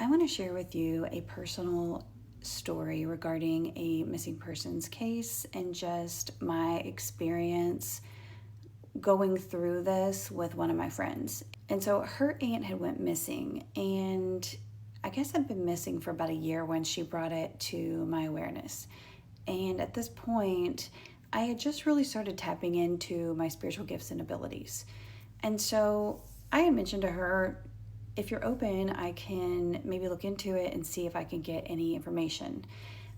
I want to share with you a personal story regarding a missing persons case and just my experience going through this with one of my friends. And so her aunt had went missing, and I guess had been missing for about a year when she brought it to my awareness. And at this point, I had just really started tapping into my spiritual gifts and abilities. And so I had mentioned to her, if you're open, I can maybe look into it and see if I can get any information.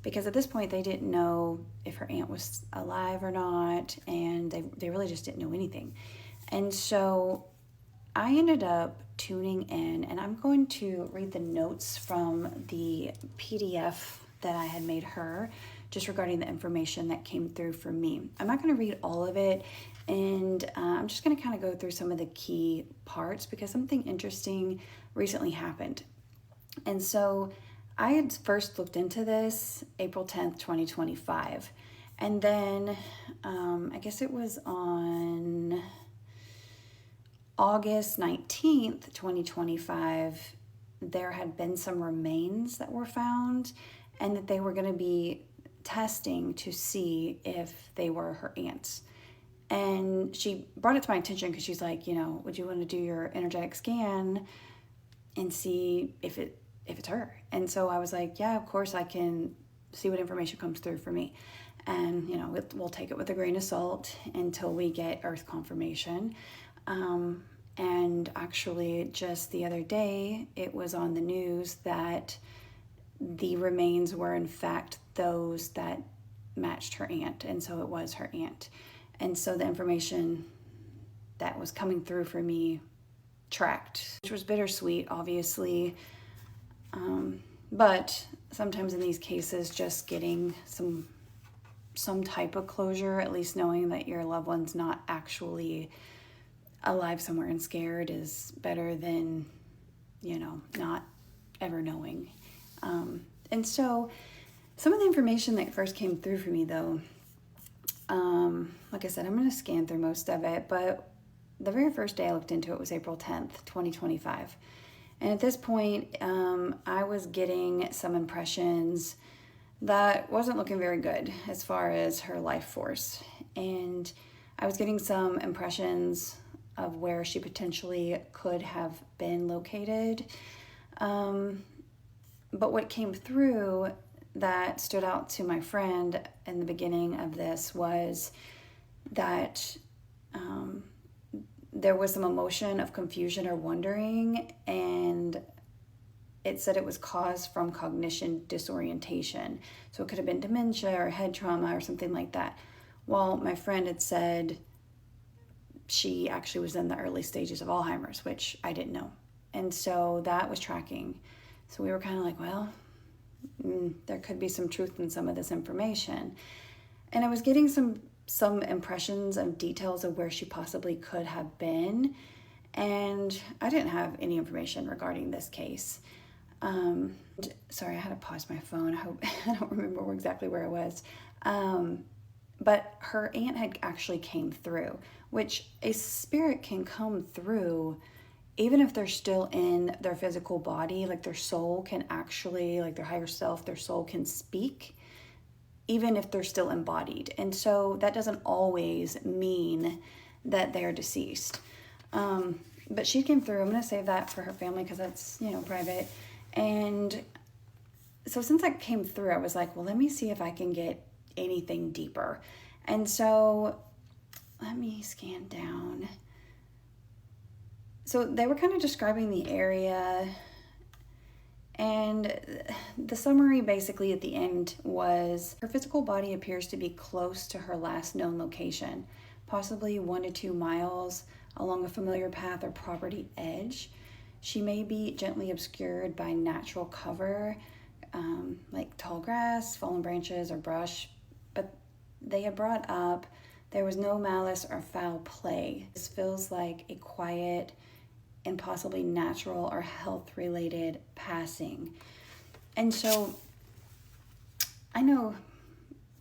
Because at this point, they didn't know if her aunt was alive or not, and they really just didn't know anything. And so I ended up tuning in, and I'm going to read the notes from the PDF that I had made her just regarding the information that came through for me. I'm not going to read all of it, and I'm just going to kind of go through some of the key parts because something interesting recently happened. And so I had first looked into this April 10th, 2025. And then I guess it was on August 19th, 2025, there had been some remains that were found and that they were going to be testing to see if they were her aunt's. And she brought it to my attention because she's like, would you want to do your energetic scan and see if it's her? And so I was like, yeah, of course I can see what information comes through for me. And, we'll take it with a grain of salt until we get earth confirmation. And actually just the other day, it was on the news that the remains were in fact those that matched her aunt. And so it was her aunt. And so the information that was coming through for me tracked, which was bittersweet, obviously. But sometimes in these cases, just getting some type of closure, at least knowing that your loved one's not actually alive somewhere and scared, is better than, not ever knowing. And so some of the information that first came through for me, though, like I said, I'm going to scan through most of it, but the very first day I looked into it was April 10th, 2025. And at this point, I was getting some impressions that wasn't looking very good as far as her life force. And I was getting some impressions of where she potentially could have been located. But what came through that stood out to my friend in the beginning of this was that there was some emotion of confusion or wondering, and it said it was caused from cognition disorientation. So it could have been dementia or head trauma or something like that. Well, my friend had said she actually was in the early stages of Alzheimer's, which I didn't know. And so that was tracking. So we were kind of like, well, there could be some truth in some of this information. And I was getting some impressions of details of where she possibly could have been. And I didn't have any information regarding this case. Sorry, I had to pause my phone. I don't remember exactly where I was. But her aunt had actually came through, which a spirit can come through even if they're still in their physical body. Like their soul can actually, like their higher self, their soul can speak even if they're still embodied. And so that doesn't always mean that they're deceased. But she came through. I'm going to save that for her family because that's, private. And so since that came through, I was like, well, let me see if I can get anything deeper. And so let me scan down. So they were kind of describing the area, and the summary basically at the end was her physical body appears to be close to her last known location, possibly 1 to 2 miles along a familiar path or property edge. She may be gently obscured by natural cover, like tall grass, fallen branches, or brush, but they had brought up there was no malice or foul play. This feels like a quiet and possibly natural or health-related passing. And so I know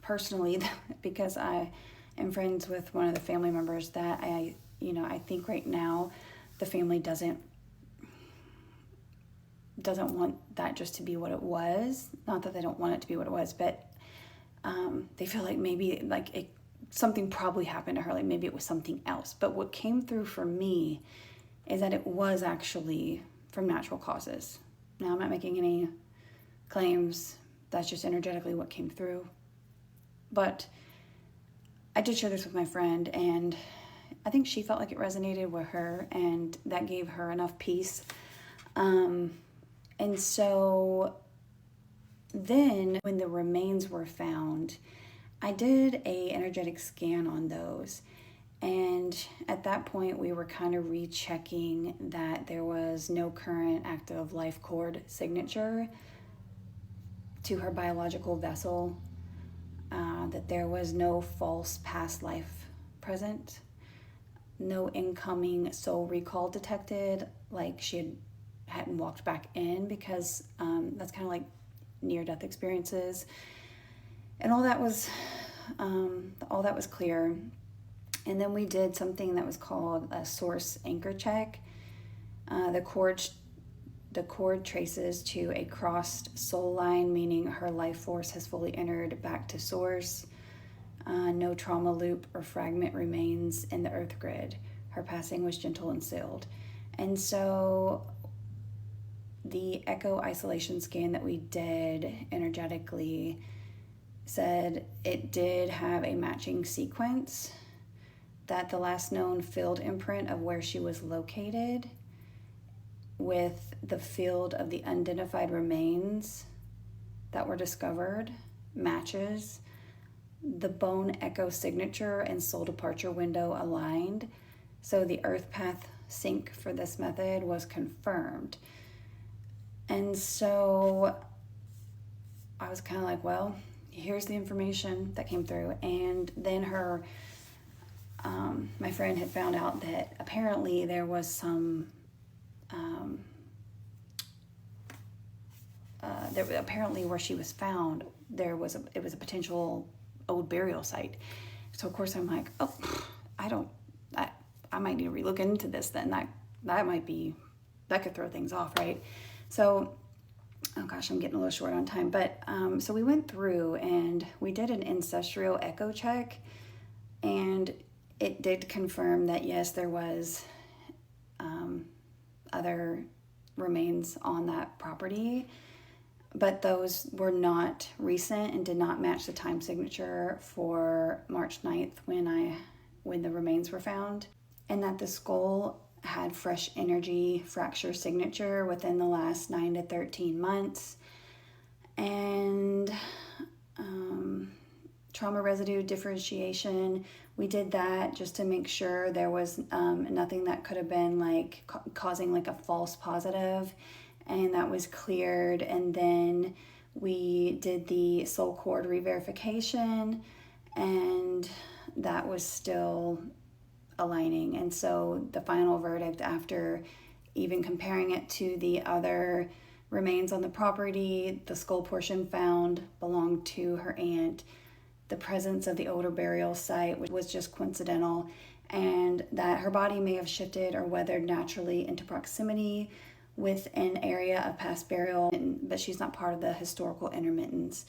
personally, because I am friends with one of the family members, that I think right now the family doesn't doesn't want that just to be what it was. Not that they don't want it to be what it was, but they feel like maybe like something probably happened to her, like maybe it was something else. But what came through for me is that it was actually from natural causes. Now, I'm not making any claims. That's just energetically what came through. But I did share this with my friend, and I think she felt like it resonated with her, and that gave her enough peace. And so then when the remains were found, I did a energetic scan on those. And at that point, we were kind of rechecking that there was no current active life cord signature to her biological vessel, that there was no false past life present, no incoming soul recall detected, like she hadn't walked back in, because that's kind of like near-death experiences. And all that was clear. And then we did something that was called a source anchor check. The cord traces to a crossed soul line, meaning her life force has fully entered back to source. No trauma loop or fragment remains in the earth grid. Her passing was gentle and sealed. And so the echo isolation scan that we did energetically said it did have a matching sequence, that the last known field imprint of where she was located with the field of the unidentified remains that were discovered matches. The bone echo signature and soul departure window aligned. So the earth path sync for this method was confirmed. And so I was kind of like, well, here's the information that came through. And then my friend had found out that apparently there was some, apparently where she was found, it was a potential old burial site. So of course I'm like, oh, I might need to relook into this then. That could throw things off, right? So, oh gosh, I'm getting a little short on time, but so we went through and we did an ancestral echo check, and it did confirm that yes, there was other remains on that property, but those were not recent and did not match the time signature for March 9th when the remains were found, and that the skull had fresh energy fracture signature within the last 9 to 13 months, and trauma residue differentiation. We did that just to make sure there was nothing that could have been like causing like a false positive, and that was cleared. And then we did the soul cord re-verification, and that was still aligning. And so the final verdict, after even comparing it to the other remains on the property, the skull portion found belonged to her aunt. The presence of the older burial site was just coincidental, and that her body may have shifted or weathered naturally into proximity with an area of past burial, but she's not part of the historical intermittence.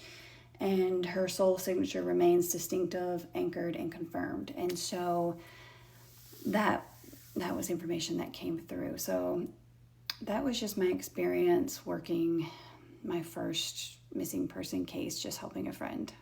And her soul signature remains distinctive, anchored, and confirmed. And so that was information that came through. So that was just my experience working my first missing person case, just helping a friend.